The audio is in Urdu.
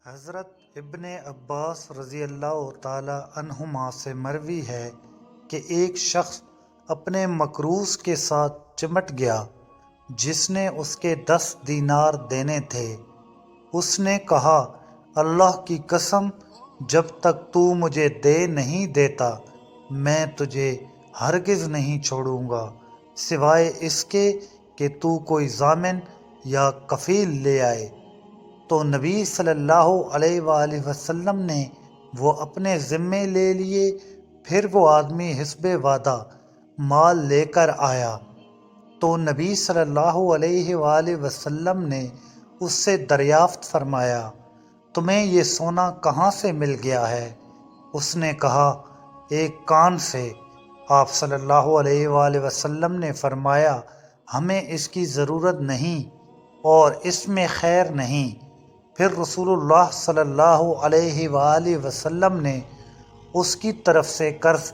حضرت ابن عباس رضی اللہ تعالی عنہما سے مروی ہے کہ ایک شخص اپنے مکروز کے ساتھ چمٹ گیا جس نے اس کے 10 دینار دینے تھے۔ اس نے کہا، اللہ کی قسم، جب تک تو مجھے دے نہیں دیتا میں تجھے ہرگز نہیں چھوڑوں گا سوائے اس کے کہ تو کوئی ضامن یا کفیل لے آئے۔ تو نبی صلی اللہ علیہ وآلہ وسلم نے وہ اپنے ذمے لے لیے۔ پھر وہ آدمی حسب وعدہ مال لے کر آیا تو نبی صلی اللہ علیہ وآلہ وسلم نے اس سے دریافت فرمایا، تمہیں یہ سونا کہاں سے مل گیا ہے؟ اس نے کہا، ایک کان سے۔ آپ صلی اللہ علیہ وآلہ وسلم نے فرمایا، ہمیں اس کی ضرورت نہیں اور اس میں خیر نہیں۔ پھر رسول اللہ صلی اللہ علیہ وآلہ وسلم نے اس کی طرف سے قرض